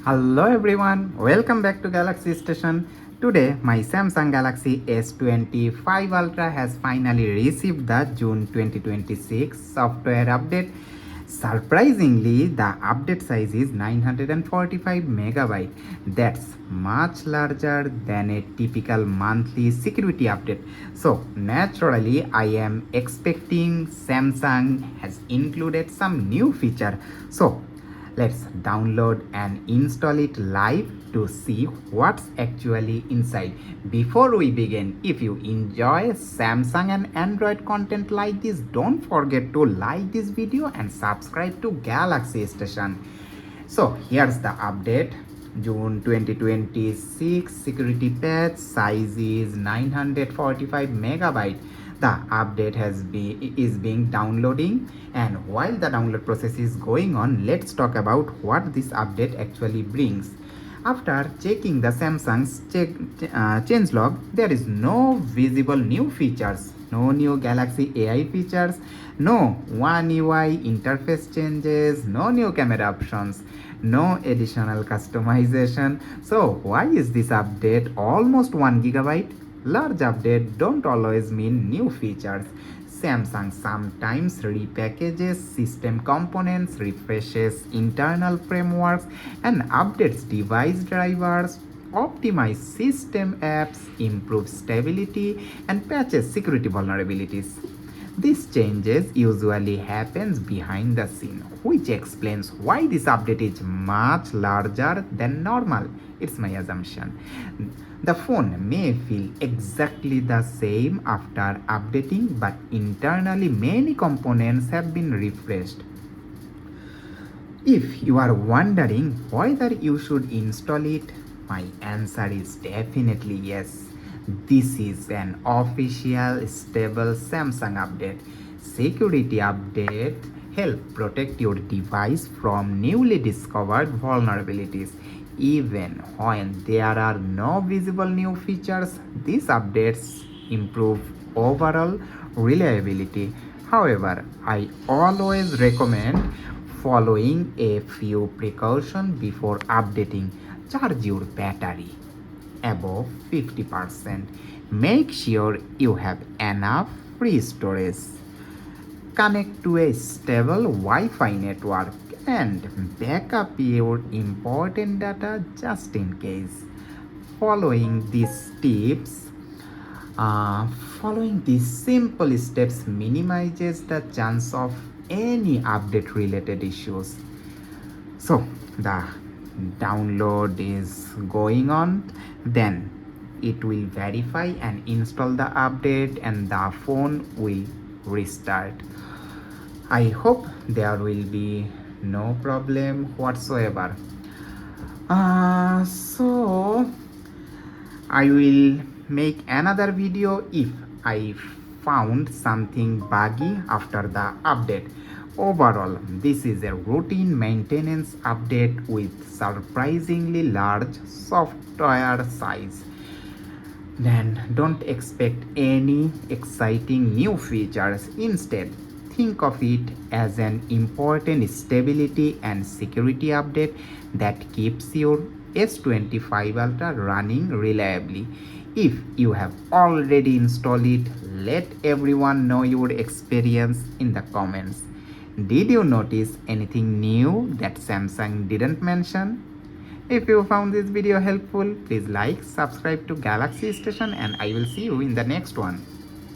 Hello everyone, welcome back to Galaxy Station. Today, my Samsung Galaxy S25 Ultra has finally received the June 2026 software update. Surprisingly, the update size is 945 megabyte. That's much larger than a typical monthly security update. So, naturally, I am expecting Samsung has included some new feature. So, let's download and install it live to see what's actually inside. Before we begin, if you enjoy Samsung and Android content like this, don't forget to like this video and subscribe to Galaxy Station. So here's the update. June 2026 security patch, size is 945 megabyte. The update is being downloading, and while the download process is going on, let's talk about what this update actually brings. After checking the Samsung's changelog, there is no visible new features, no new Galaxy AI features, no One UI interface changes, no new camera options, no additional customization. So why is this update almost 1 gigabyte? Large updates don't always mean new features. Samsung sometimes repackages system components, refreshes internal frameworks, and updates device drivers, optimize system apps, improves stability, and patches security vulnerabilities. These changes usually happens behind the scene, which explains why this update is much larger than normal. It's my assumption. The phone may feel exactly the same after updating, but internally many components have been refreshed. If you are wondering whether you should install it, my answer is definitely yes. This is an official stable Samsung update. Security update help protect your device from newly discovered vulnerabilities. Even when there are no visible new features, these updates improve overall reliability. However, I always recommend following a few precautions before updating. Charge your battery above 50%. Make sure you have enough free storage. Connect to a stable Wi-Fi network and back up your important data just in case. Following these tips, following these simple steps minimizes the chance of any update related issues. So the download is going on, then it will verify and install the update and the phone will restart. I hope there will be no problem whatsoever. So I will make another video if I found something buggy after the update. Overall, this is a routine maintenance update with surprisingly large software size. Then don't expect any exciting new features. Instead, think of it as an important stability and security update that keeps your S25 Ultra running reliably. If you have already installed it, let everyone know your experience in the comments. Did you notice anything new that Samsung didn't mention? If you found this video helpful, please like, subscribe to Galaxy Station, and I will see you in the next one.